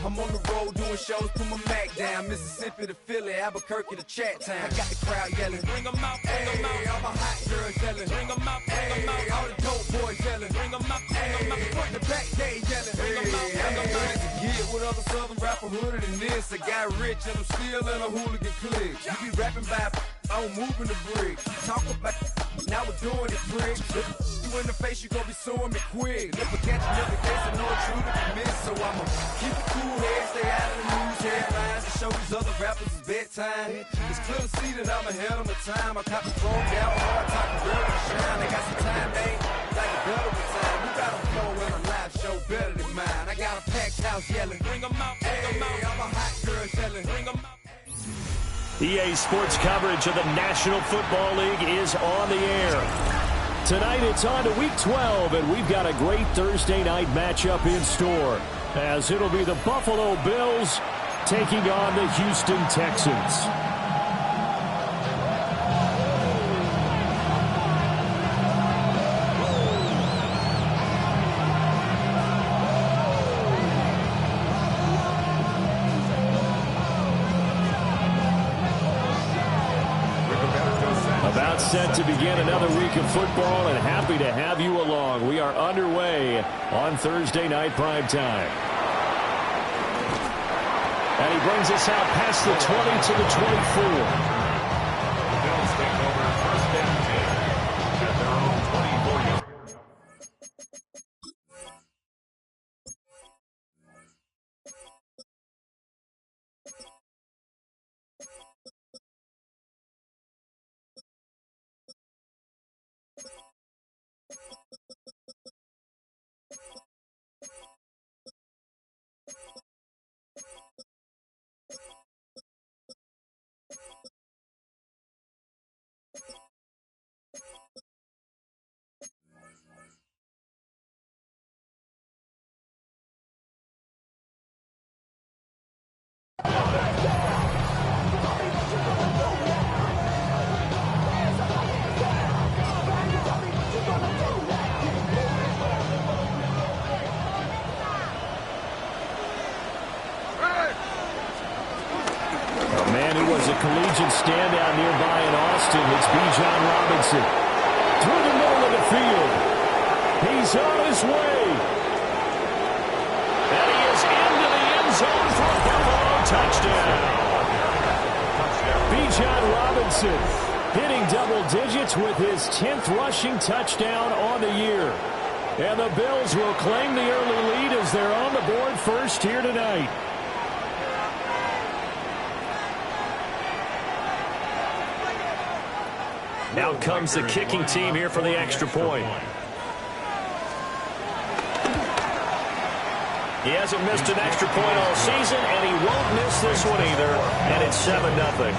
I'm on the road doing shows, put my Mac down. Mississippi to Philly, Albuquerque to Chat Town. I got the crowd yelling, bring them out, bring them out. All my hot girls yelling, bring them out, bring them out. All the dope boys yelling, bring them out, bring them out. Front the back, they yelling, bring them out, bring them out. To get with other southern rapper hooded than this. I got rich and I'm still in a hooligan clique. You be rapping by I'm moving the bricks. Talk about now we're doing it, pricks. You in the face, you gon' be suing me quick. Never catch me every case, I know it's true to be missed. So I'ma keep it cool head, stay out of the news headlines, and show these other rappers it's bedtime. It's clear to see that I'm ahead of my time. I caught the phone down hard, talking real to shine. They got some time, they ain't like a better time. You got a flow and a live show better than mine. I got a packed house yelling, bring them out, bring them out. All my hot girls yelling, bring them out. EA Sports coverage of the National Football League is on the air. Tonight it's on to Week 12, and we've got a great Thursday night matchup in store, as it'll be the Buffalo Bills taking on the Houston Texans. Set to begin another week of football, and happy to have you along. We are underway on Thursday night primetime. And he brings us out past the 20 to the 24. The Bills take over first down 10 at their own 24 yard. Collegiate standout nearby in Austin. It's Bijan Robinson. Through the middle of the field. He's on his way. And he is into the end zone for a Buffalo touchdown. Bijan Robinson hitting double digits with his 10th rushing touchdown on the year. And the Bills will claim the early lead as they're on the board first here tonight. Out comes the kicking team here for the extra point. He hasn't missed an extra point all season, and he won't miss this one either. And it's 7-0.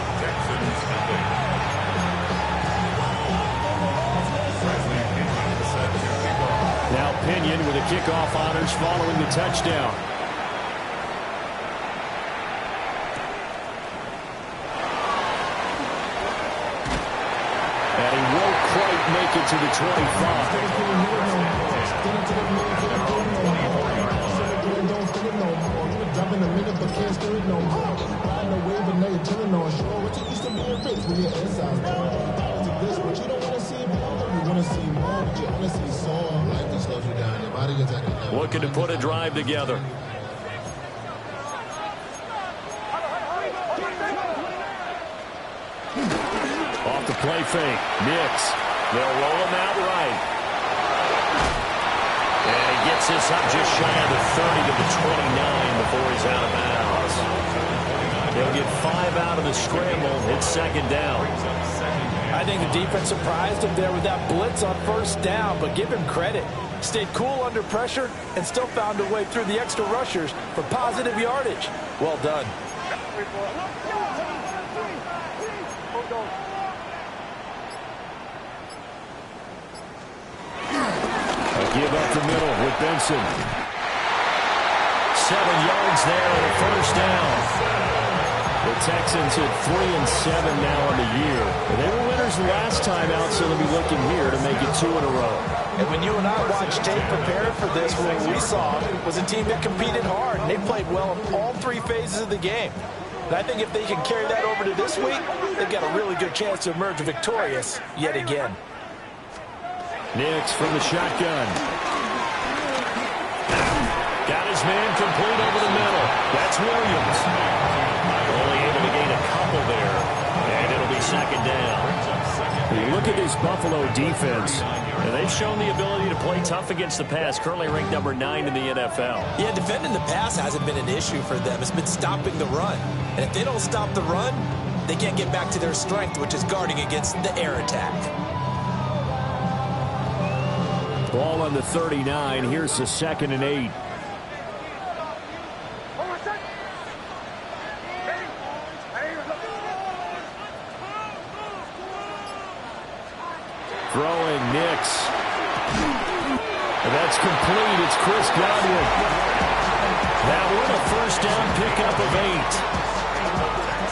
Now Pinion with the kickoff honors following the touchdown. Make it to the 25. Looking to put a drive together. Off the play fake. Nix. They'll roll him out right. And he gets this up just shy of the 30 to the 29 before he's out of bounds. They'll get 5 out of the scramble. It's second down. I think the defense surprised him there with that blitz on first down, but give him credit. Stayed cool under pressure and still found a way through the extra rushers for positive yardage. Well done. Give up the middle with Benson. 7 yards there on a first down. The Texans at 3-7 now on the year. They were winners last time out, so they'll be looking here to make it 2 in a row. And when you and I watched tape prepared for this, what we saw was a team that competed hard, and they played well in all 3 phases of the game. And I think if they can carry that over to this week, they've got a really good chance to emerge victorious yet again. Nix from the shotgun. Got his man complete over the middle. That's Williams. Only able to gain a couple there, and it'll be 2nd down. You look at this Buffalo defense, and they've shown the ability to play tough against the pass, currently ranked number 9 in the NFL. Yeah, defending the pass hasn't been an issue for them. It's been stopping the run. And if they don't stop the run, they can't get back to their strength, which is guarding against the air attack. Ball on the 39. Here's the 2nd and 8. Throwing Nix. And that's complete. It's Chris Godwin. Now we're in a 1st down pickup of 8.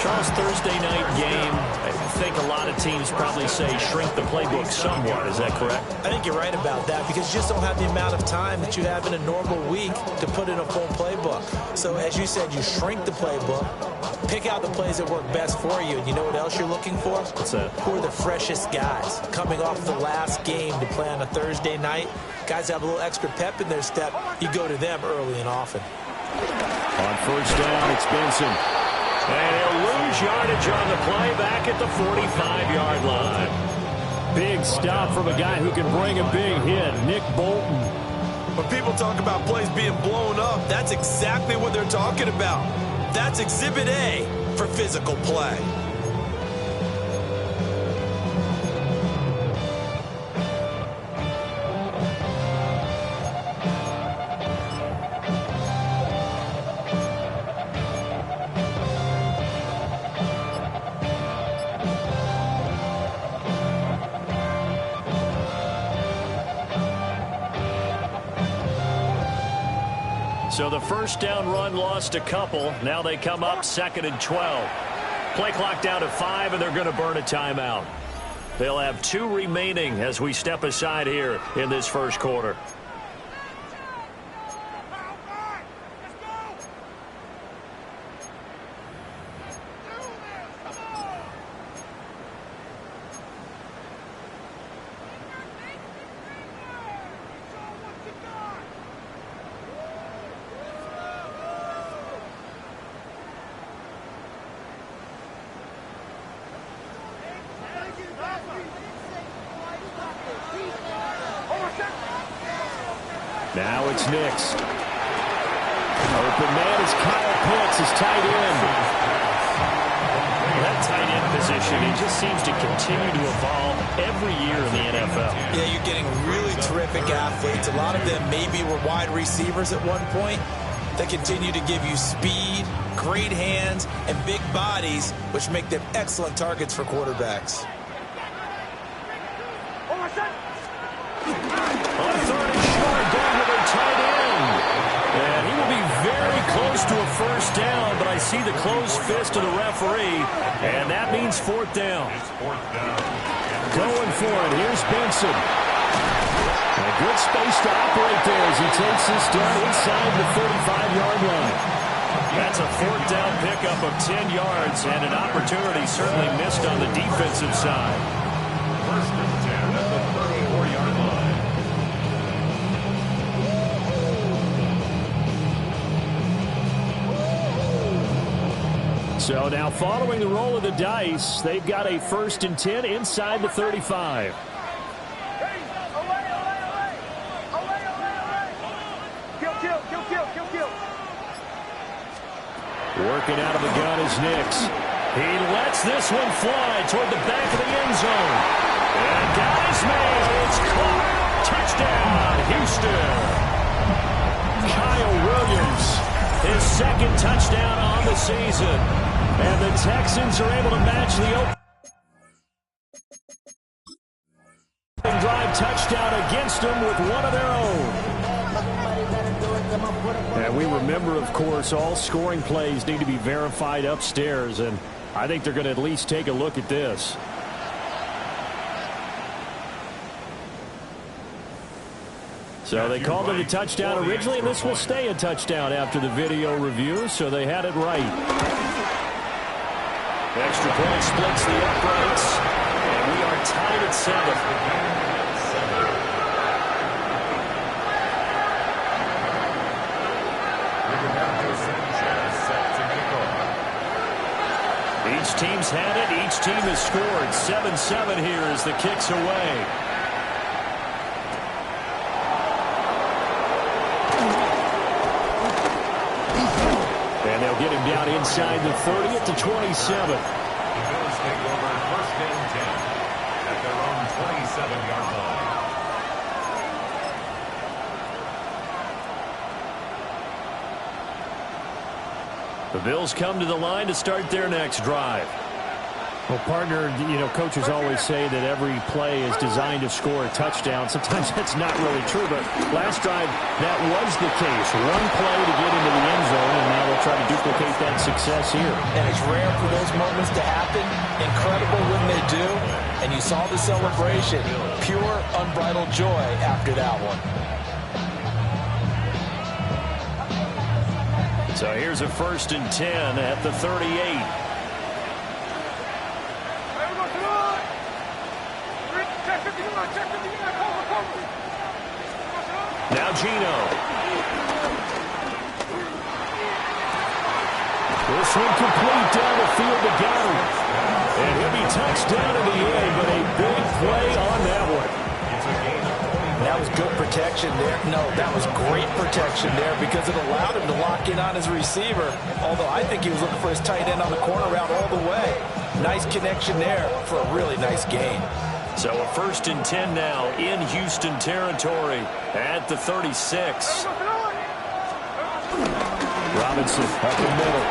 Charles, Thursday night game, I think a lot of teams probably say shrink the playbook somewhat. Is that correct? I think you're right about that because you just don't have the amount of time that you have in a normal week to put in a full playbook. So as you said, you shrink the playbook, pick out the plays that work best for you. And you know what else you're looking for? What's that? Who are the freshest guys coming off the last game to play on a Thursday night? Guys have a little extra pep in their step. You go to them early and often. On 1st down, it's Benson. And he'll lose yardage on the play back at the 45-yard line. Big stop from a guy who can bring a big hit, Nick Bolton. When people talk about plays being blown up, that's exactly what they're talking about. That's Exhibit A for physical play. So the 1st down run lost a couple. Now they come up 2nd and 12. Play clock down to 5, and they're going to burn a timeout. They'll have 2 remaining as we step aside here in this 1st quarter. Now it's Nix. Open man is Kyle Pitts, his tight end. That tight end position, it just seems to continue to evolve every year in the NFL. Yeah, you're getting really terrific athletes. A lot of them maybe were wide receivers at one point. They continue to give you speed, great hands, and big bodies, which make them excellent targets for quarterbacks. On 3rd and short, going to their tight end. And he will be very close to a 1st down, but I see the closed fist of the referee, and that means 4th down. Going for it, here's Benson. And a good space to operate there as he takes this down inside the 35-yard line. That's a 4th down pickup of 10 yards, and an opportunity certainly missed on the defensive side. 1st and 10 at the 34-yard line. So now following the roll of the dice, they've got a 1st and 10 inside the 35. Working out of the gun is Nix. He lets this one fly toward the back of the end zone. And got his man. It's caught. Touchdown, Houston. Kyle Williams, his 2nd touchdown on the season. And the Texans are able to match the opening drive touchdown against them with one of their own. And we remember, of course, all scoring plays need to be verified upstairs, and I think they're going to at least take a look at this. So they called it a touchdown originally, and this will stay a touchdown after the video review, so they had it right. Extra point splits the uprights, and we are tied at 7. Each team's had it. Each team has scored. 7-7 here as the kick's away. And they'll get him down inside the 30 at the 27. The Bills take over first and 10 at their own 27-yard line. The Bills come to the line to start their next drive. Well, partner, you know, coaches always say that every play is designed to score a touchdown. Sometimes that's not really true, but last drive, that was the case. One play to get into the end zone, and now they'll try to duplicate that success here. And it's rare for those moments to happen. Incredible when they do. And you saw the celebration. Pure, unbridled joy after that one. So here's a 1st and 10 at the 38. Now Gino. This one complete down the field to Gow. And he'll be touchdown in the end, but a big play on that one. That was good protection there. No, that was great protection there because it allowed him to lock in on his receiver. Although I think he was looking for his tight end on the corner route all the way. Nice connection there for a really nice gain. So a 1st and 10 now in Houston territory at the 36. Robinson up the middle.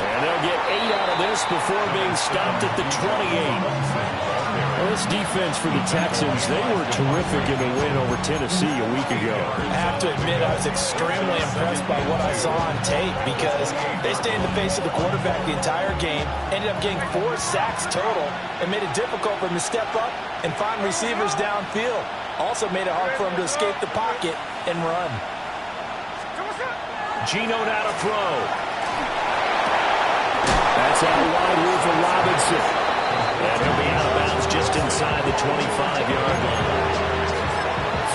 And they'll get 8 out of this before being stopped at the 28. Well, this defense for the Texans, they were terrific in the win over Tennessee a week ago. I have to admit, I was extremely impressed by what I saw on tape because they stayed in the face of the quarterback the entire game, ended up getting 4 sacks total, and made it difficult for him to step up and find receivers downfield. Also made it hard for him to escape the pocket and run. Gino now to throw. That's out wide here for Robinson. And he'll be out of bounds just inside the 25-yard line.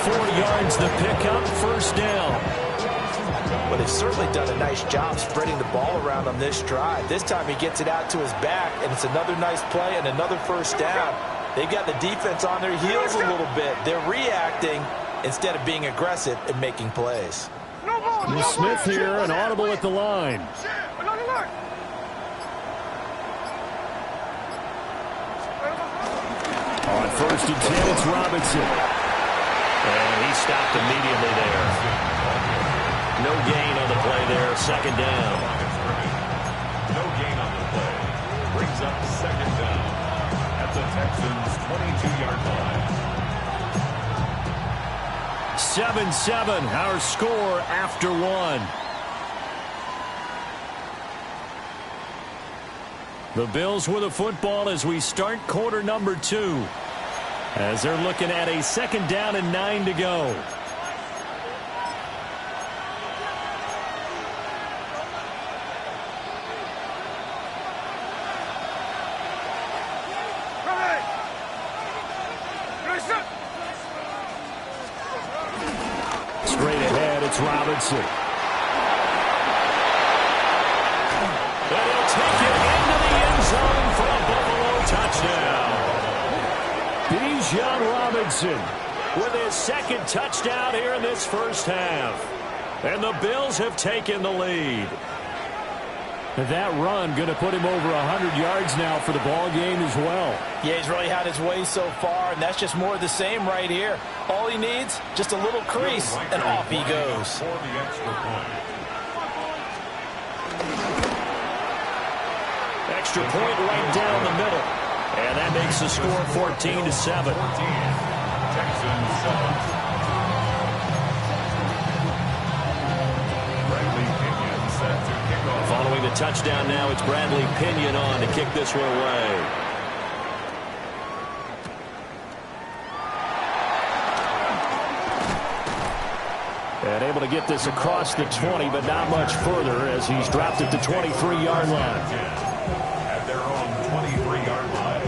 4 yards the pickup, 1st down. But they've certainly done a nice job spreading the ball around on this drive. This time he gets it out to his back, and it's another nice play and another 1st down. They've got the defense on their heels a little bit. They're reacting instead of being aggressive and making plays. Smith here, an audible at the line. On 1st and 10, it's Robinson. And he stopped immediately there. No gain on the play there, 2nd down. No gain on the play. Brings up 2nd down at the Texans' 22-yard line. 7-7, our score after 1. The Bills with a football as we start quarter number 2. As they're looking at a 2nd down and 9 to go. Straight ahead, it's Robinson. And he'll take it into the end zone for a Buffalo touchdown. Bijan Robinson with his 2nd touchdown here in this 1st half. And the Bills have taken the lead. That run going to put him over 100 yards now for the ball game as well. Yeah, he's really had his way so far, and that's just more of the same right here. All he needs, just a little crease, and off he goes. For the extra point. Extra point right down the middle. And that makes the score 14-7. Texans 7. touchdown now. It's Bradley Pinion on to kick this one away. And able to get this across the 20, but not much further as he's dropped at the 23-yard line. At their own 23-yard line.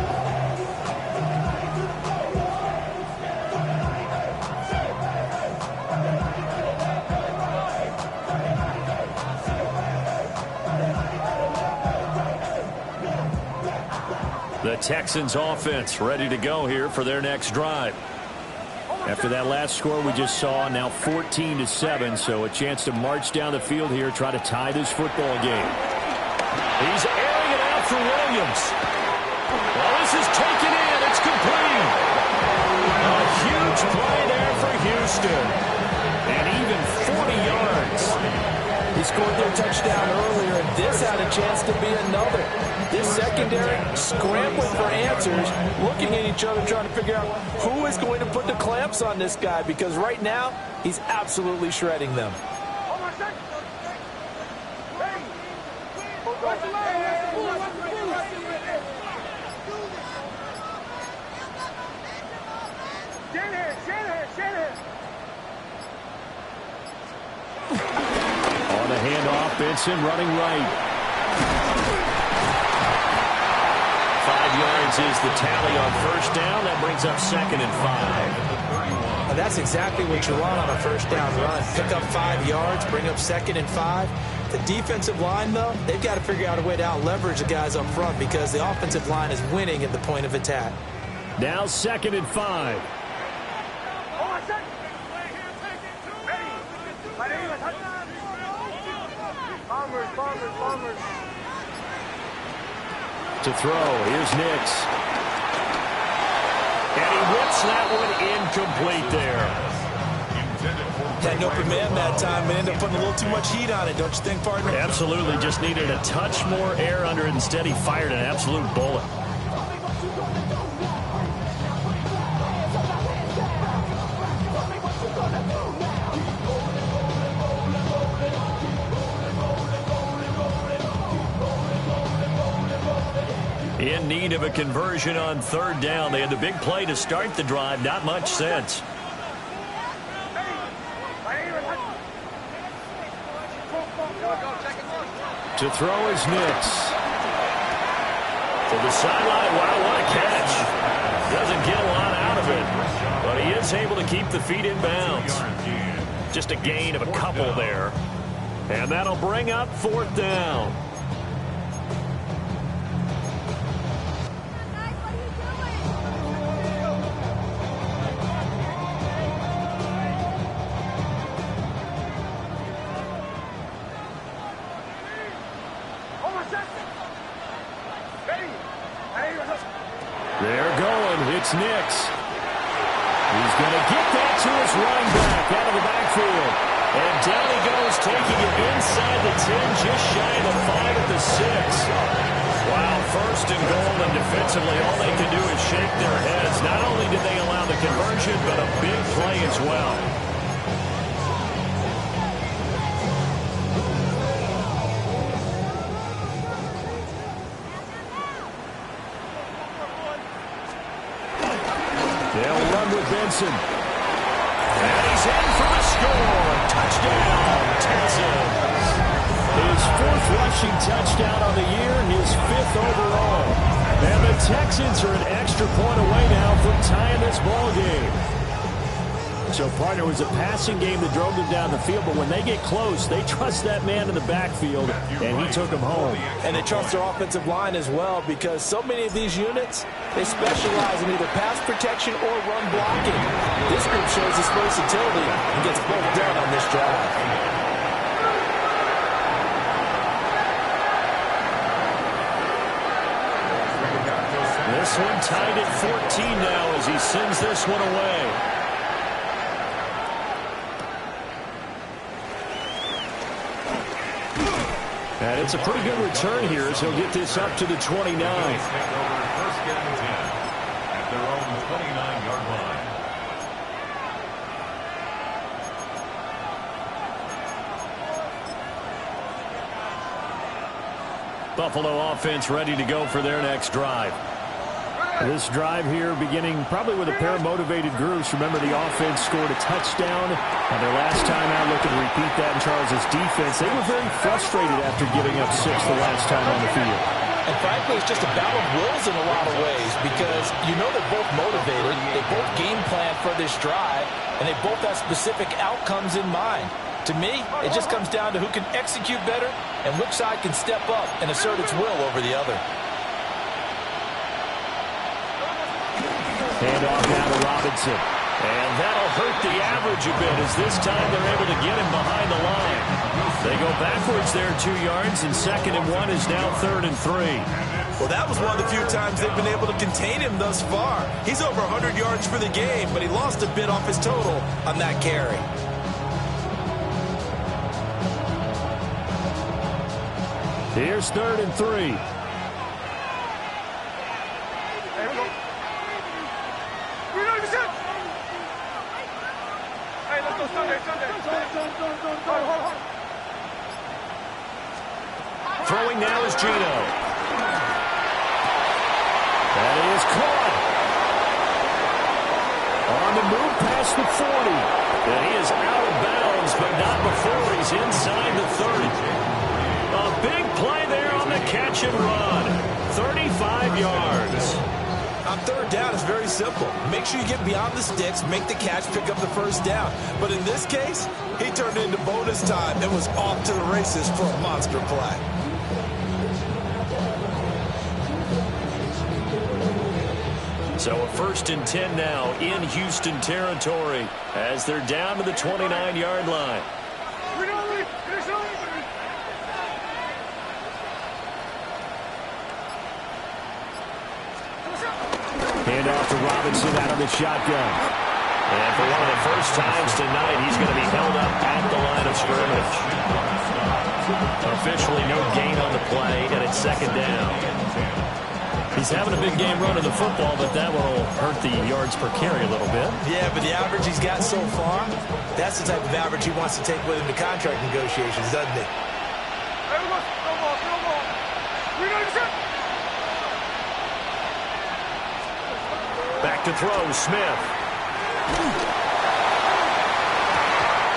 The Texans offense ready to go here for their next drive. After that last score we just saw, now 14-7, so a chance to march down the field here, try to tie this football game. He's airing it out for Williams. Well, this is taken in. It's complete. A huge play there for Houston. And even 40 yards. He scored their touchdown earlier, and this had a chance to be another. This secondary scrambling for answers, looking at each other, trying to figure out who is going to put the clamps on this guy, because right now he's absolutely shredding them. On the handoff, Benson running right. 5 yards is the tally on first down. That brings up 2nd and 5. That's exactly what you want on a first down run. Pick up 5 yards, bring up 2nd and 5. The defensive line, though, they've got to figure out a way to out-leverage the guys up front because the offensive line is winning at the point of attack. Now 2nd and 5. To throw, here's Nix. And he whips that one incomplete there. Had no command that time and ended up putting a little too much heat on it, don't you think, partner? Absolutely, just needed a touch more air under it. Instead, he fired an absolute bullet. In need of a conversion on 3rd down. They had the big play to start the drive. Not much sense. To throw is Nix. To the sideline. Wow, what a catch. Doesn't get a lot out of it, but he is able to keep the feet in bounds. Just a gain of a couple there. And that'll bring up 4th down. They're going. It's Nix. He's going to get that to his running back out of the backfield. And down he goes, taking it inside the 10, just shy of the 5 at the 6. Wow, 1st and goal, and defensively all they can do is shake their heads. Not only did they allow the conversion, but a big play as well. They'll run with Benson. And he's in for the score. Touchdown, Texans. His 4th rushing touchdown on the year, his 5th overall. And the Texans are an extra point away now from tying this ball game. So, partner, it was a passing game that drove them down the field, but when they get close, they trust that man in the backfield, and he took them home. And they trust their offensive line as well, because so many of these units, they specialize in either pass protection or run blocking. This group shows its versatility and gets both done on this drive. This one tied at 14 now as he sends this one away. And it's a pretty good return here as he'll get this up to the 29. First down 10 at their own 29-yard line. Buffalo offense ready to go for their next drive. This drive here beginning probably with a pair of motivated groups. Remember, the offense scored a touchdown on their last time out. Looking to repeat that in Charles' defense. They were very frustrated after giving up 6 the last time on the field. And frankly, it's just a battle of wills in a lot of ways because you know they're both motivated. They both game plan for this drive, and they both have specific outcomes in mind. To me, it just comes down to who can execute better and which side can step up and assert its will over the other. Hand off now to Robinson. And that'll hurt the average a bit as this time they're able to get him behind the line. They go backwards there 2 yards, and 2nd and 1 is now 3rd and 3. Well, that was one of the few times they've been able to contain him thus far. He's over 100 yards for the game, but he lost a bit off his total on that carry. Here's 3rd and 3. Throwing now is Gino. That is caught. On the move past the 40. And he is out of bounds, but not before he's inside the 30. A big play there on the catch and run. 35 yards. On 3rd down, it's very simple. Make sure you get beyond the sticks, make the catch, pick up the 1st down. But in this case, he turned it into bonus time and was off to the races for a monster play. So a 1st and 10 now in Houston territory as they're down to the 29-yard line. Hand off to Robinson out of the shotgun. And for one of the first times tonight, he's going to be held up at the line of scrimmage. Officially no gain on the play, and it's 2nd down. He's having a big game running the football, but that one will hurt the yards per carry a little bit. Yeah, but the average he's got so far, that's the type of average he wants to take with him to contract negotiations, doesn't he? Back to throw, Smith.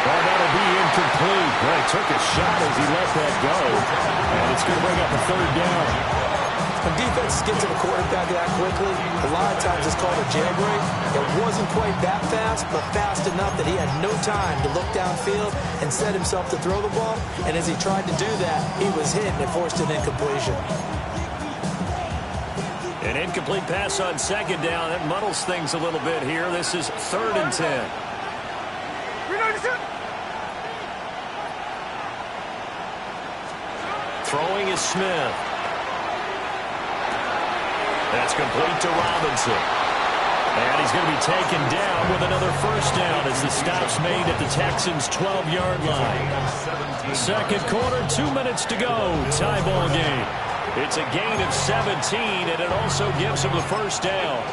Well, that'll be incomplete. Well, he took a shot as he let that go. And it's going to bring up a 3rd down. When defenses get to the quarterback that quickly, a lot of times it's called a jailbreak. It wasn't quite that fast, but fast enough that he had no time to look downfield and set himself to throw the ball. And as he tried to do that, he was hit and it forced an incompletion. An incomplete pass on 2nd down. That muddles things a little bit here. This is 3rd and 10. Throwing is Smith. That's complete to Robinson. And he's going to be taken down with another 1st down as the stop's made at the Texans' 12-yard line. 2nd quarter, 2 minutes to go. Tie ball game. It's a gain of 17, and it also gives him the 1st down.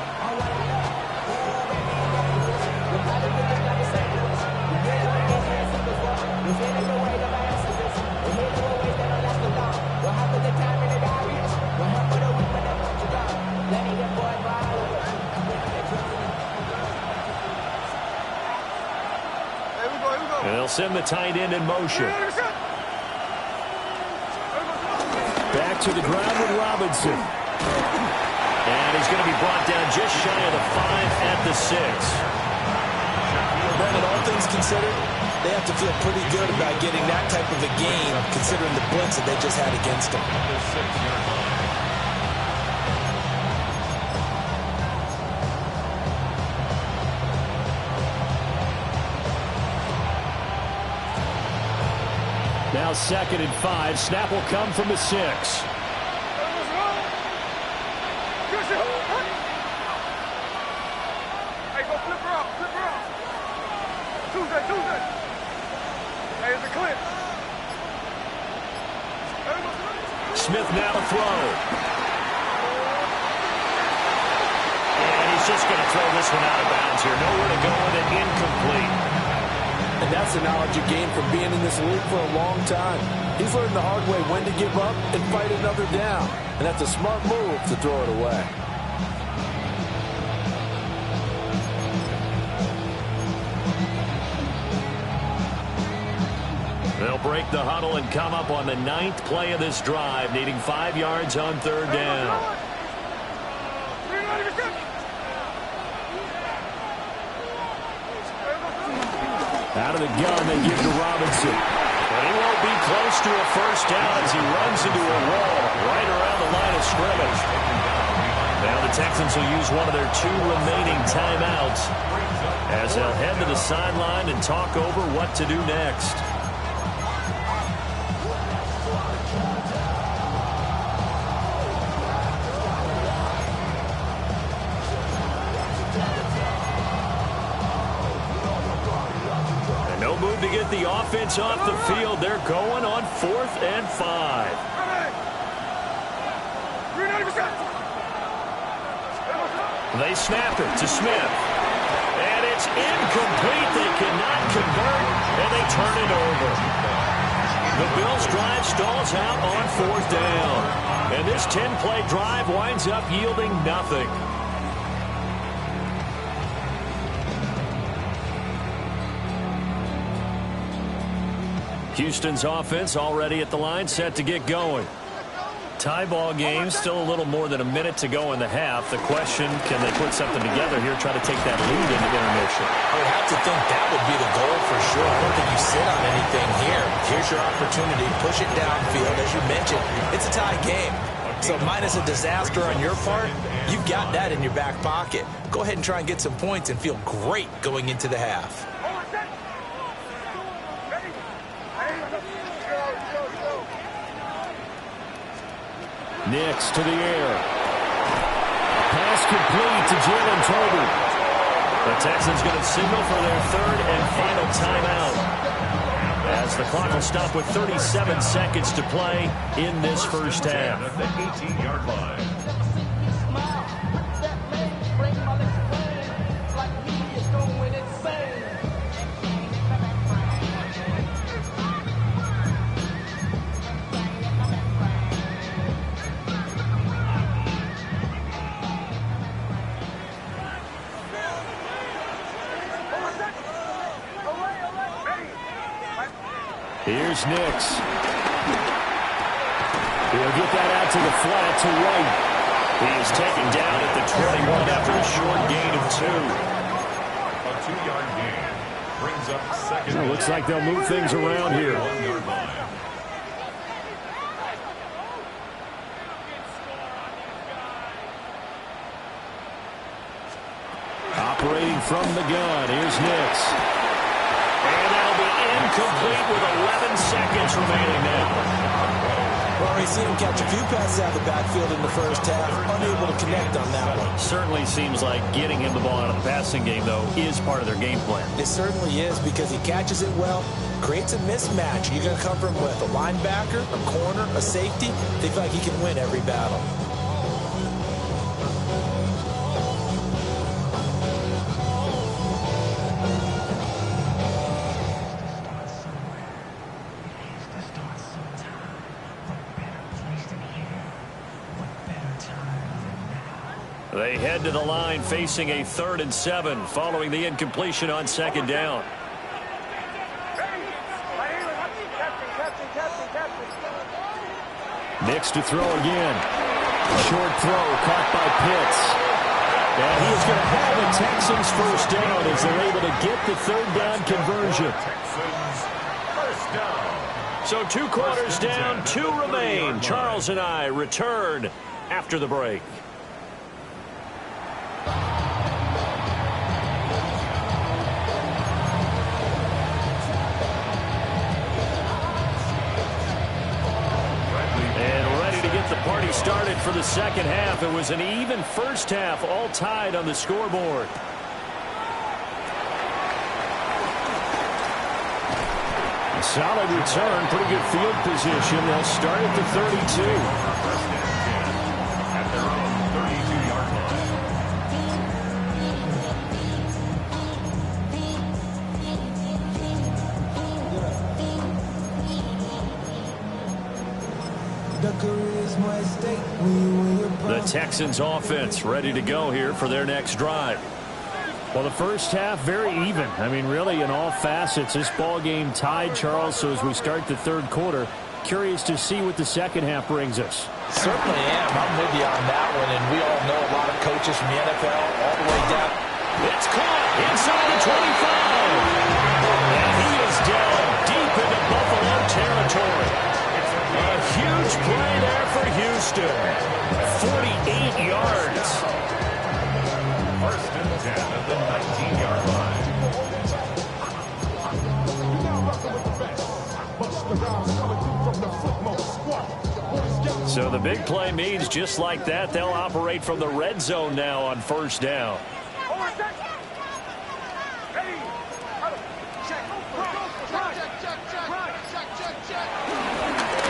And they'll send the tight end in motion. Back to the ground with Robinson. And he's going to be brought down just shy of the 5 at the 6. Brandon, all things considered, they have to feel pretty good about getting that type of a game, considering the blitz that they just had against them. Now 2nd and 5. Snap will come from the 6. Hey, go flip her out, flip her out. Tuesday. Hey, it's a clip. Smith now to throw. And he's just going to throw this one out of bounds here. Nowhere to go with it. Incomplete. And that's the knowledge you gain from being in this league for a long time. He's learned the hard way when to give up and fight another down. And that's a smart move to throw it away. They'll break the huddle and come up on the 9th play of this drive, needing 5 yards on 3rd down. Out of the gun, they give to Robinson. And he won't be close to a first down as he runs into a wall right around the line of scrimmage. Now the Texans will use one of their 2 remaining timeouts as they'll head to the sideline and talk over what to do next. Move to get the offense off the field. They're going on 4th and 5. They snap it to Smith. And it's incomplete. They cannot convert, and they turn it over. The Bills' drive stalls out on 4th down. And this 10-play drive winds up yielding nothing. Houston's offense already at the line, set to get going. Tie ball game, still a little more than a minute to go in the half. The question, can they put something together here, try to take that lead into intermission? I would have to think that would be the goal for sure. I don't think you sit on anything here. Here's your opportunity. Push it downfield. As you mentioned, it's a tie game. So minus a disaster on your part, you've got that in your back pocket. Go ahead and try and get some points and feel great going into the half. Nix to the air. Pass complete to Jalen Tolbert. The Texans going to signal for their 3rd and final timeout, as the clock will stop with 37 seconds to play in this first half. At the 18-yard line. Here's Nix. He'll get that out to the flat to White. He is taken down at the 21 after a short gain of 2. A 2-yard gain brings up 2nd. It looks like they'll move things around here. 1-yard line. Operating from the gun, here's Nix. And that'll be incomplete with 11 seconds remaining now. Well, we've seen him catch a few passes out of the backfield in the first half, unable to connect on that one. Certainly seems like getting him the ball out of the passing game, though, is part of their game plan. It certainly is, because he catches it well, creates a mismatch. You're going to come from with a linebacker, a corner, a safety. They feel like he can win every battle. They head to the line facing a 3rd and 7 following the incompletion on 2nd down. Nix to throw again. Short throw caught by Pitts. And he is going to have the Texans first down as they're able to get the 3rd down conversion. Texans first down. So 2 quarters down, 2 remain. Charles and I return after the break. The party started for the second half. It was an even first half, all tied on the scoreboard. A solid return, pretty good field position. They'll start at the 32. At their own 32-yard line. The Texans offense ready to go here for their next drive. Well, the first half, very even. I mean, really, in all facets, this ball game tied, Charles. So as we start the third quarter, curious to see what the second half brings us. Certainly am. I'm with you on that one. And we all know a lot of coaches from the NFL all the way down. It's caught inside the 25. And he is down deep into Buffalo territory. A huge play there for Houston. 48 yards. First and 10 at the 19-yard line. So the big play means just like that, they'll operate from the red zone now on first down.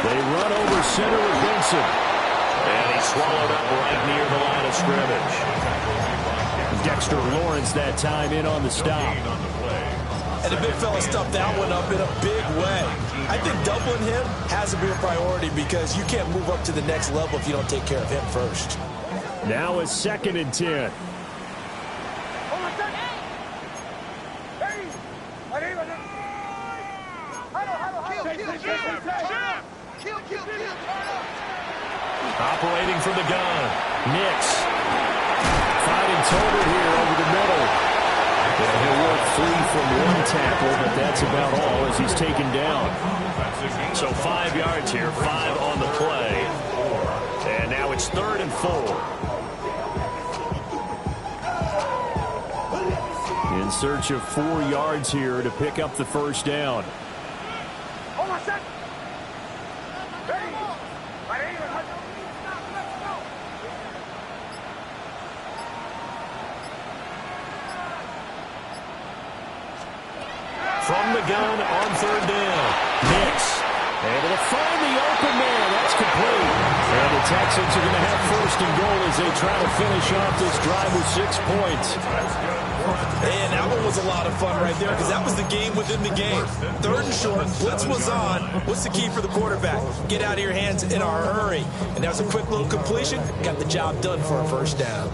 They run over center with Benson. And he's swallowed up right near the line of scrimmage. Dexter Lawrence that time in on the stop. And the big fella stuffed that one up in a big way. I think doubling him has to be a priority because you can't move up to the next level if you don't take care of him first. Now a 2nd and 10. Operating from the gun. Nix. Fighting Tober here over the middle. Yeah, he'll work free from one tackle, but that's about all as he's taken down. So 5 yards here, 5 on the play. And now it's 3rd and 4. In search of 4 yards here to pick up the first down. From the gun on 3rd down. Nix able to find the open man. That's complete. And the Texans are going to have 1st and goal as they try to finish off this drive with 6 points. And that one was a lot of fun right there because that was the game within the game. 3rd and short, blitz was on. What's the key for the quarterback? Get out of your hands in a hurry. And that was a quick little completion. Got the job done for a first down.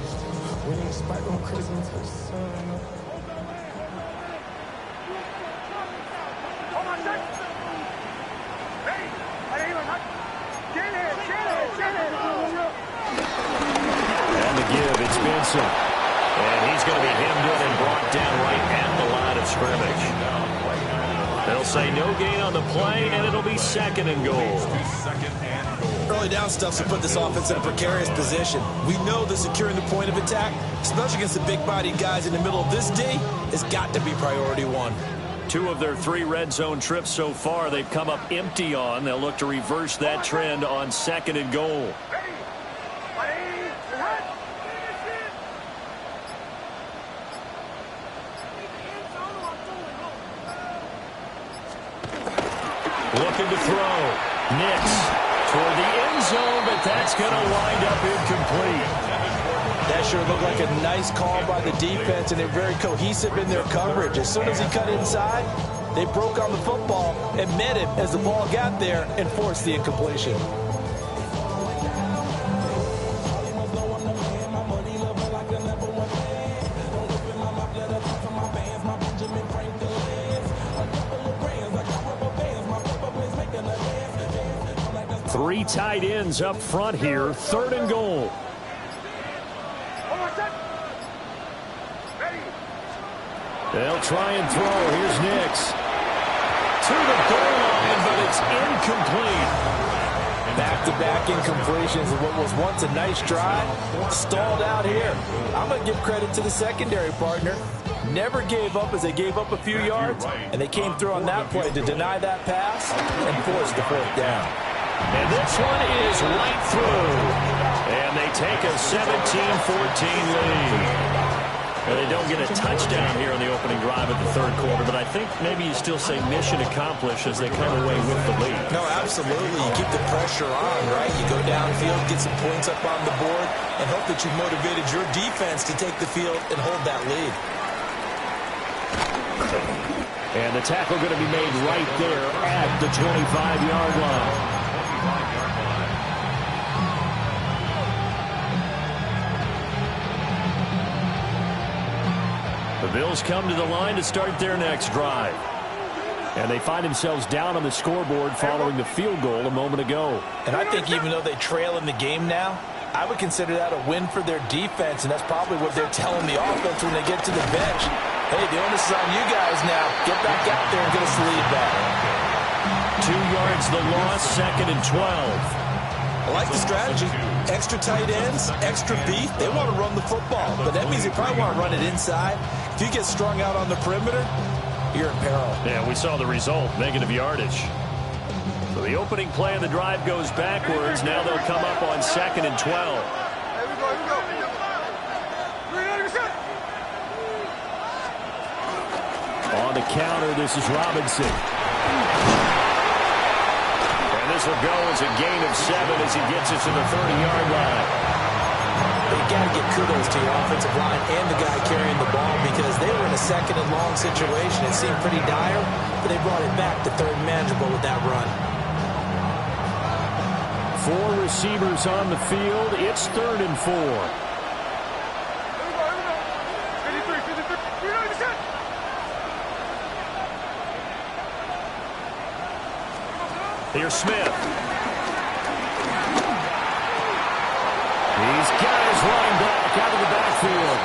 And the give, it's Benson. And he's going to be hemmed in and brought down right at the line of scrimmage. They'll say no gain on the play, and it'll be 2nd and goal. Early down stuff to put this offense in a precarious position. We know that securing the point of attack, especially against the big-bodied guys in the middle of this D, has got to be priority 1. 2 of their 3 red zone trips so far, they've come up empty on. They'll look to reverse that trend on 2nd and goal. Looking to throw. Nix toward the end zone, but that's going to wind up incomplete. That sure looked like a nice call by the defense, and they're very cohesive in their coverage. As soon as he cut inside, they broke on the football and met him as the ball got there and forced the incompletion. Three tight ends up front here, 3rd and goal. They'll try and throw. Here's Nix. To the goal line, but it's incomplete. Back-to-back incompletions of what was once a nice drive. Stalled out here. I'm going to give credit to the secondary partner. Never gave up as they gave up a few yards, and they came through on that play to deny that pass and force the 4th down. And this one is right through. And they take a 17-14 lead. And they don't get a touchdown here in the opening drive of the 3rd quarter, but I think maybe you still say mission accomplished as they come away with the lead. No, absolutely. You keep the pressure on, right? You go downfield, get some points up on the board, and hope that you've motivated your defense to take the field and hold that lead. And the tackle going to be made right there at the 25-yard line. Bills come to the line to start their next drive. And they find themselves down on the scoreboard following the field goal a moment ago. And I think even though they trail in the game now, I would consider that a win for their defense, and that's probably what they're telling the offense when they get to the bench. Hey, the onus is on you guys now. Get back out there and get us the lead back. 2 yards the loss, 2nd and 12. I like the strategy. Extra tight ends, extra beef. They want to run the football, but that means they probably want to run it inside. If you get strung out on the perimeter, you're in peril. Yeah, we saw the result, negative yardage. So the opening play of the drive goes backwards. Now they'll come up on 2nd and 12. Here we go. On the counter, this is Robinson. And this will go as a gain of 7 as he gets us to the 30-yard line. You got to give kudos to your offensive line and the guy carrying the ball because they were in a 2nd and long situation. It seemed pretty dire, but they brought it back to 3rd and manageable with that run. 4 receivers on the field. It's 3rd and 4. Here we go. 53. Here's Smith. He's got his running back out of the backfield.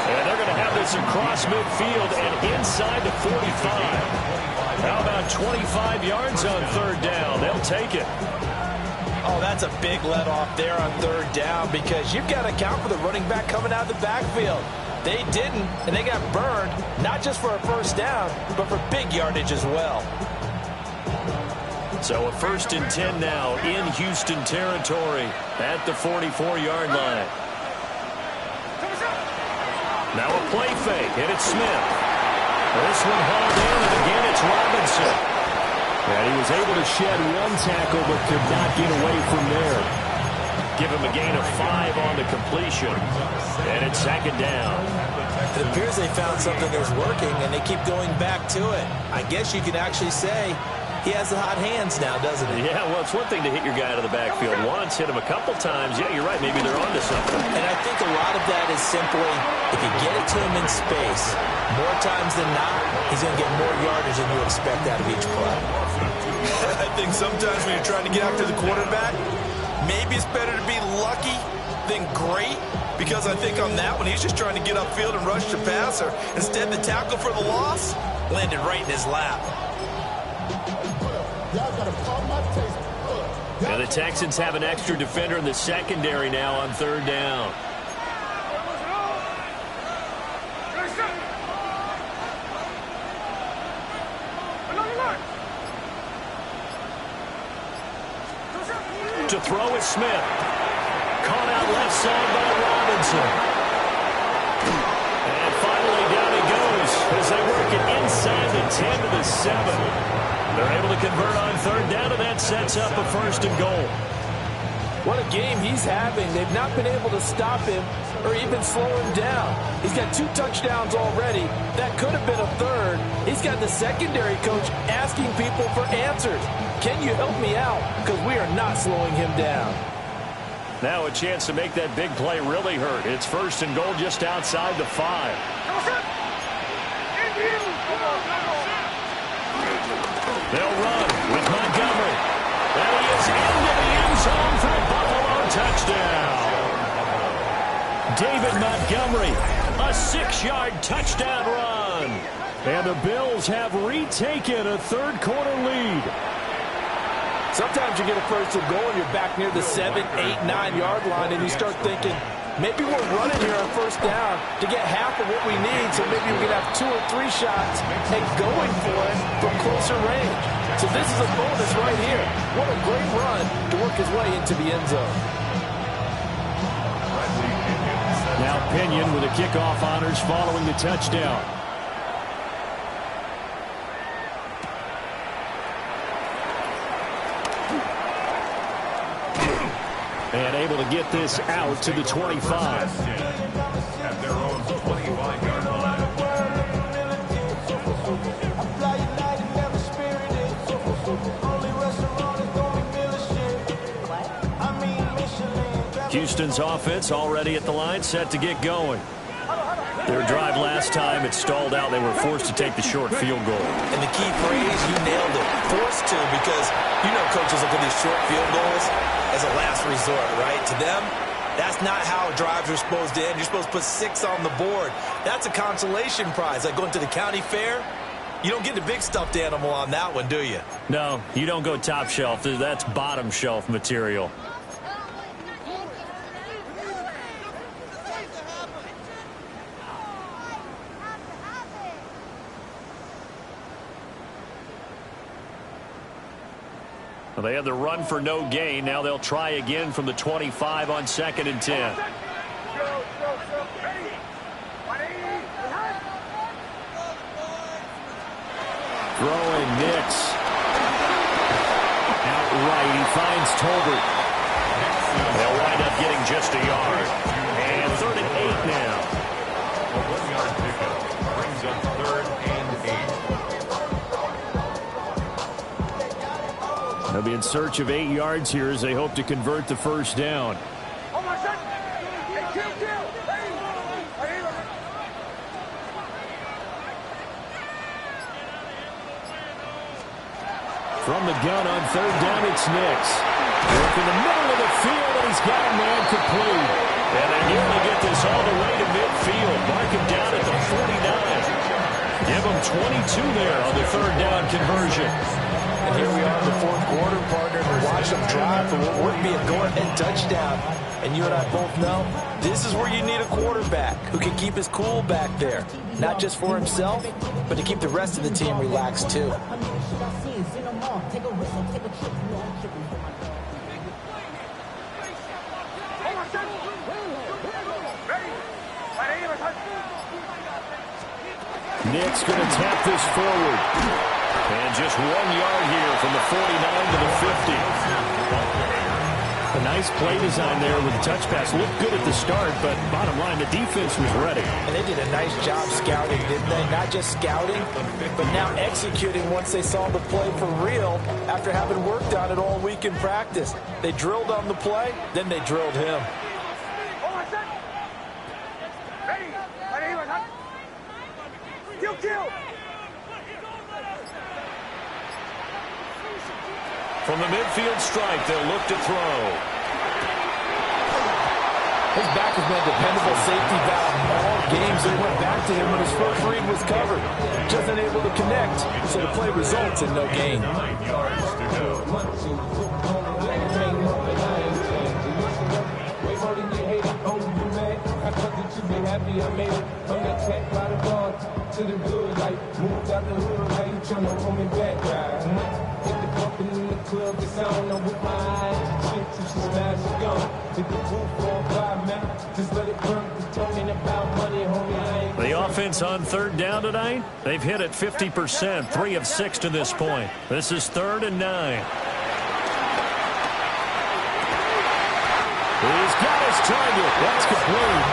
And they're going to have this across midfield and inside the 45. How about 25 yards on 3rd down? They'll take it. Oh, that's a big let off there on 3rd down because you've got to account for the running back coming out of the backfield. They didn't, and they got burned, not just for a 1st down, but for big yardage as well. So a 1st and 10 now in Houston territory at the 44-yard line. Now a play fake, and it's Smith. This one hauled in, and again it's Robinson. And he was able to shed 1 tackle, but could not get away from there. Give him a gain of 5 on the completion. And it's 2nd down. It appears they found something that's working, and they keep going back to it. I guess you could actually say he has the hot hands now, doesn't he? Yeah, well, it's one thing to hit your guy out of the backfield once, hit him a couple times. Yeah, you're right. Maybe they're onto something. And I think a lot of that is simply if you get it to him in space, more times than not, he's going to get more yardage than you expect out of each play. I think sometimes when you're trying to get after the quarterback, maybe it's better to be lucky than great, because I think on that one, he's just trying to get upfield and rush the passer. Instead, the tackle for the loss landed right in his lap. And the Texans have an extra defender in the secondary now on 3rd down. To throw is Smith. Caught out left side by Robinson. And finally down he goes as they work it inside the 10 to the 7. They're able to convert on 3rd down, and that sets up a 1st and goal. What a game he's having. They've not been able to stop him or even slow him down. He's got 2 touchdowns already. That could have been a 3rd. He's got the secondary coach asking people for answers. Can you help me out? Because we are not slowing him down. Now a chance to make that big play really hurt. It's 1st and goal just outside the 5. They'll run with Montgomery. And he is into the end zone for a Buffalo touchdown. David Montgomery, a 6-yard touchdown run. And the Bills have retaken a 3rd quarter lead. Sometimes you get a 1st and goal and you're back near the 7, 8, 9-yard line, and you start thinking, maybe we're running here on 1st down to get half of what we need, so maybe we can have 2 or 3 shots and going for it from closer range. So this is a bonus right here. What a great run to work his way into the end zone. Now Pinion with the kickoff honors following the touchdown. And able to get this out to the 25. At their own 25-yard line. Houston's offense already at the line, set to get going. Their drive last time, it stalled out. They were forced to take the short field goal. And the key phrase, you nailed it. Forced to, because you know coaches look at these short field goals as a last resort, right? To them, that's not how drives are supposed to end. You're supposed to put 6 on the board. That's a consolation prize. Like going to the county fair, you don't get the big stuffed animal on that one, do you? No, you don't go top shelf. That's bottom shelf material. Well, they had the run for no gain. Now they'll try again from the 25 on 2nd and 10. Throwing Nix. Outright, he finds Tolbert. They'll wind up getting just a yard. And 3rd and 8 now. A 1-yard pickup brings up 3rd and 8. They'll be in search of 8 yards here as they hope to convert the first down. From the gun on 3rd down, it's Nix. Work in the middle of the field, and he's got a man complete. And they nearly get this all the way to midfield. Mark him down at the 49. Give him 22 there on the 3rd down conversion. And here we are in the 4th quarter, partner, and watch them drive for what would be a go-ahead touchdown. And you and I both know this is where you need a quarterback who can keep his cool back there. Not just for himself, but to keep the rest of the team relaxed too. Nick's going to tap this forward. And just 1 yard here from the 49 to the 50. A nice play design there with the touch pass. Looked good at the start, but bottom line, the defense was ready. And they did a nice job scouting, didn't they? Not just scouting, but now executing once they saw the play for real after having worked on it all week in practice. They drilled on the play, then they drilled him. From the midfield stripe, they'll look to throw. His back has been a dependable safety valve in all games. They went back to him when his first read was covered. Just unable to connect, so the play results in no gain. 9 yards to go. The offense on 3rd down tonight, they've hit it 50%, 3 of 6 to this point. This is 3rd and 9. He's got his target. That's complete.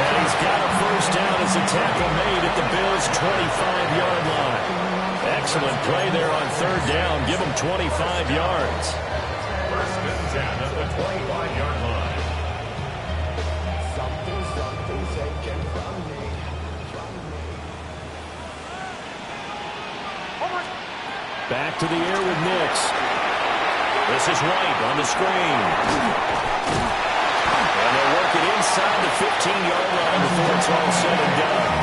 And he's got a first down as a tackle made at the Bills' 25-yard line. Excellent play there on 3rd down. Give him 25 yards. First and 10 at the 25-yard line. Back to the air with Nix. This is White on the screen. And they'll work it inside the 15-yard line before it's all said and done.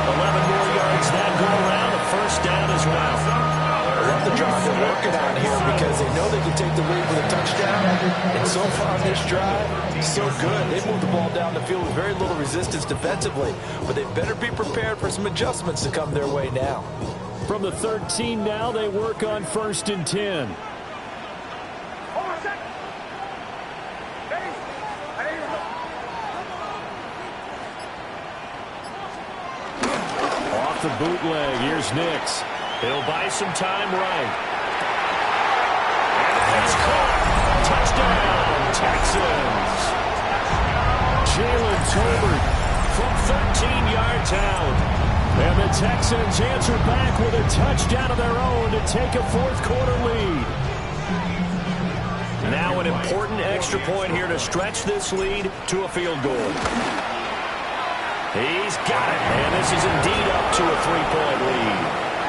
11 more yards that go around, a first down as well. I love the drive they're working on here because they know they can take the lead with a touchdown. And so far on this drive, so good. They moved the ball down the field with very little resistance defensively. But they better be prepared for some adjustments to come their way now. From the 13 now, they work on 1st and 10. Off the bootleg, here's Nix. He'll buy some time right. And it's caught. Touchdown, Texans. Jalen Tolbert from 13 yards out. And the Texans answer back with a touchdown of their own to take a 4th quarter lead. Now an important extra point here to stretch this lead to a field goal. He's got it, and this is indeed up to a 3-point lead.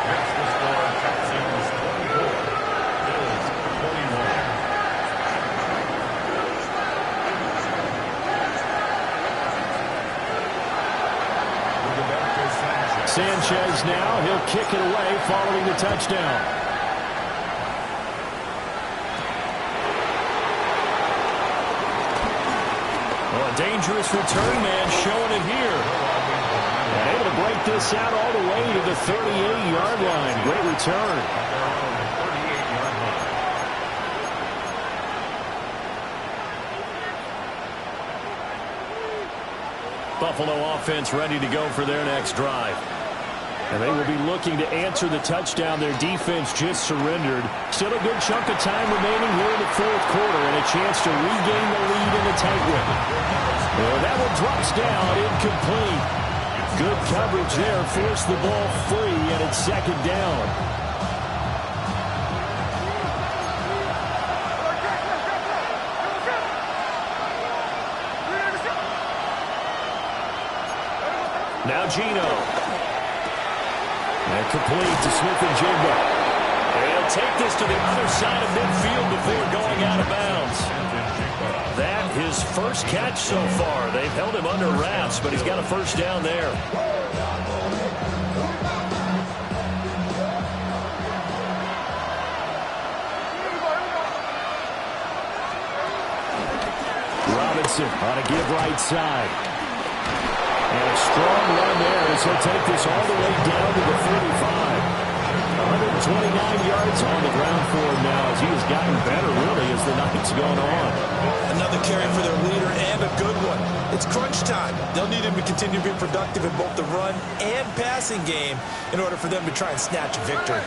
That's the score. Texans 24, Bills 21. Sanchez now, he'll kick it away following the touchdown. Well, a dangerous return man showing it here. And able to break this out all the way to the 38-yard line. Great return. Buffalo offense ready to go for their next drive. And they will be looking to answer the touchdown their defense just surrendered. Still a good chunk of time remaining here in the fourth quarter and a chance to regain the lead in the tightrope. Well, that one drops down, incomplete. Good coverage there, forced the ball free, and it's second down. Now Geno. And complete to Smith-Njigba. They'll take this to the other side of midfield before going out of bounds. That his first catch so far. They've held him under wraps, but he's got a first down there. Robinson on a give right side. And a strong run there as he'll take this all the way down to the 35. 129 yards on the ground for him now as he has gotten better, really, as the night's gone on. Another carry for their leader and a good one. It's crunch time. They'll need him to continue to be productive in both the run and passing game in order for them to try and snatch a victory.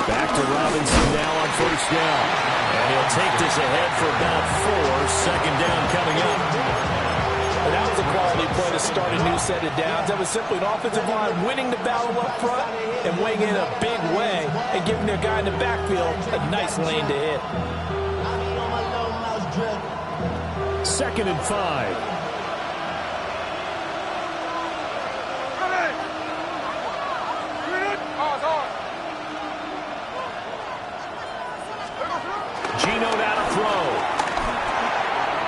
Back to Robinson now on first down. And he'll take this ahead for about 4. Second down coming up. And that was a quality play to start a new set of downs. That was simply an offensive line winning the battle up front and weighing in a big way and giving their guy in the backfield a nice lane to hit. 2nd and 5. Geno now to throw.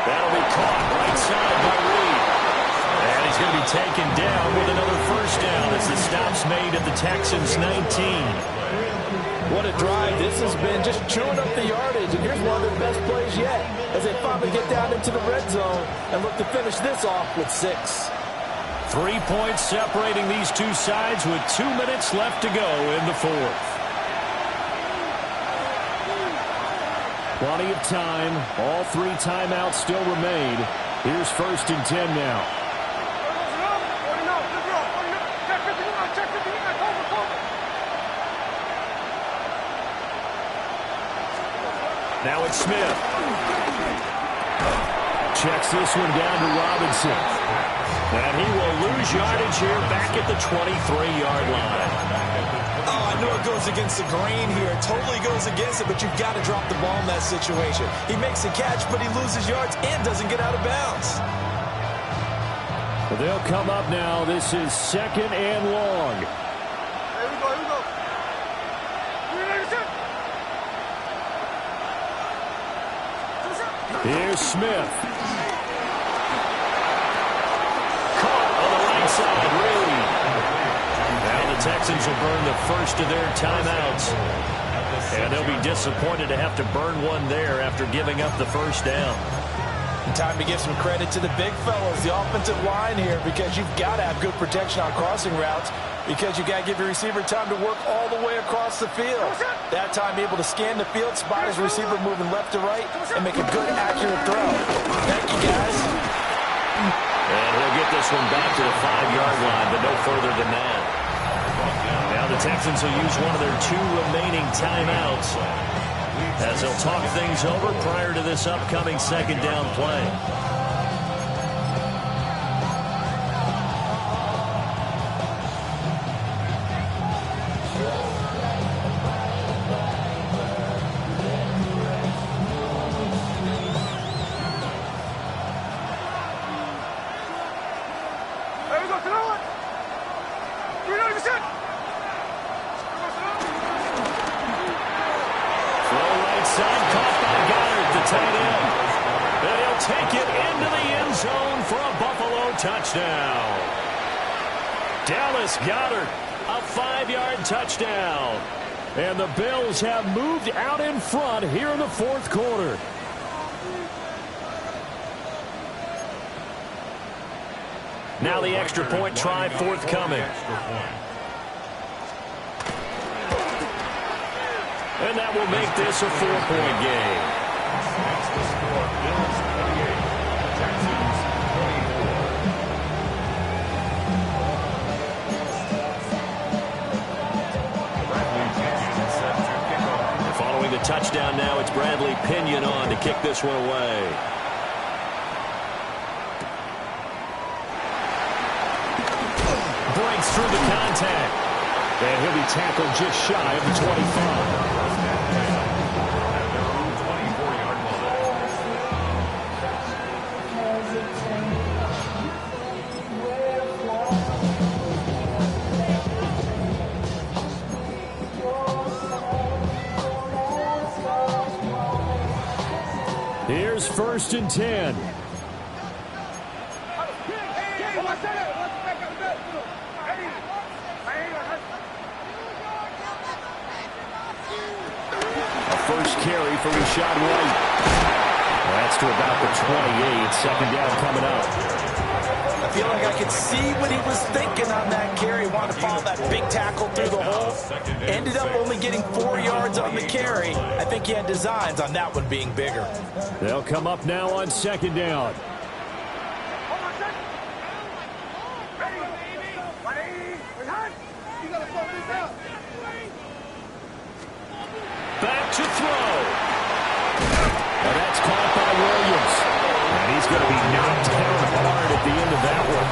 That'll be caught right side by Reed. And he's going to be taken down with another first down as the stop's made at the Texans' 19. What a drive this has been, just chewing up the yardage. And here's one of their best plays yet as they finally get down into the red zone and look to finish this off with 6. 3 points separating these two sides with 2 minutes left to go in the fourth. Plenty of time. All 3 timeouts still remain. Here's 1st and 10 now. Now it's Smith. Checks this one down to Robinson. And he will lose yardage here back at the 23-yard line. Oh, I know it goes against the grain here. It totally goes against it, but you've got to drop the ball in that situation. He makes a catch, but he loses yards and doesn't get out of bounds. They'll come up now. This is 2nd and long. Here we go, here we go. Here's Smith. Caught on the right side, Reed. Now the Texans will burn the first of their timeouts. And they'll be disappointed to have to burn one there after giving up the first down. Time to give some credit to the big fellas, the offensive line here, because you've got to have good protection on crossing routes, because you got to give your receiver time to work all the way across the field. That time able to scan the field, spot his receiver moving left to right, and make a good, accurate throw. Thank you, guys. And he'll get this one back to the 5-yard line, but no further than that. Now the Texans will use one of their 2 remaining timeouts as they'll talk things over prior to this upcoming second down play. side, caught by Goddard, the tight end. And he'll take it into the end zone for a Buffalo touchdown. Dallas Goedert, a 5-yard touchdown. And the Bills have moved out in front here in the fourth quarter. Now the extra point try forthcoming. And that will make this a 4-point game. That's the score. Bills 28, Texans 24. Following the touchdown now, it's Bradley Pinion on to kick this one away. Breaks through the contact. And he'll be tackled just shy of the 25. Here's 1st and 10. First carry for Rachaad White. That's to about the 28. Second down coming up. I feel like I could see what he was thinking on that carry. Wanted to follow that big tackle through the hole. Ended up only getting 4 yards on the carry. I think he had designs on that one being bigger. They'll come up now on 2nd down. Back to throw. Now that's caught by Williams. And he's going to be knocked down hard at the end of that one.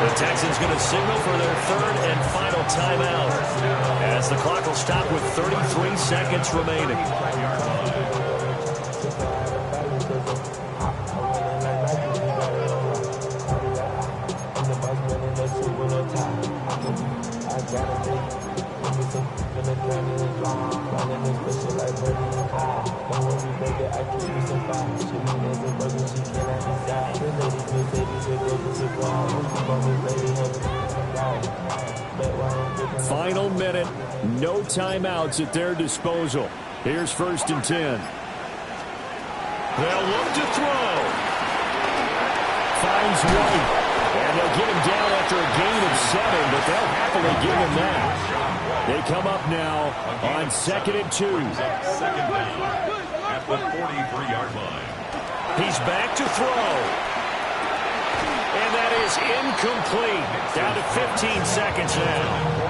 The Texans going to signal for their 3rd and final timeout, as the clock will stop with 33 seconds remaining. Final minute, no timeouts at their disposal. Here's 1st and 10. They'll look to throw. Finds White. And they'll get him down after a gain of 7, but they'll happily give him that. They come up now on 2nd and 2. Second down at the 43-yard line. He's back to throw. And that is incomplete. Down to 15 seconds now.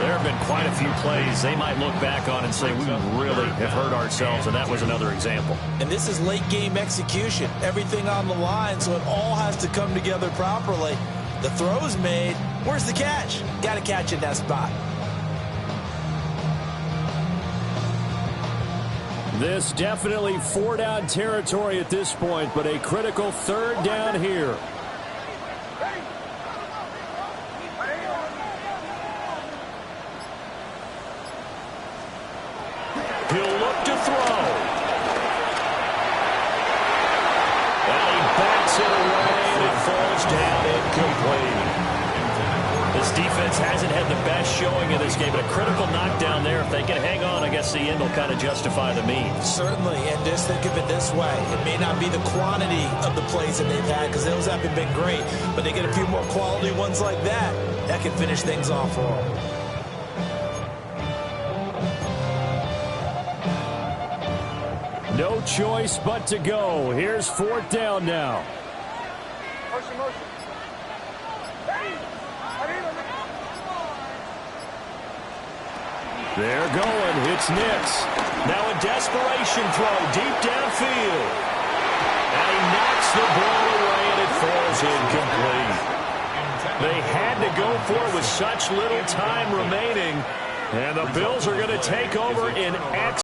There have been quite a few plays they might look back on and say, we really have hurt ourselves, and that was another example. And this is late-game execution. Everything on the line, so it all has to come together properly. The throw's made. Where's the catch? Got to catch in that spot. This definitely 4-down territory at this point, but a critical 3rd down here. He'll look to throw. And he backs it away, and it falls down incomplete. This defense hasn't had the best showing in this game, but a critical knockdown there. If they can hang on, I guess the end will kind of justify the means. Certainly, and just think of it this way. It may not be the quantity of the plays that they've had, because those haven't been great, but they get a few more quality ones like that. That can finish things off for them. No choice but to go. Here's 4th down now. They're going. It's Nix. Now a desperation throw deep downfield. And he knocks the ball away, and it falls incomplete. They had to go for it with such little time remaining. And the Bills are going to take over in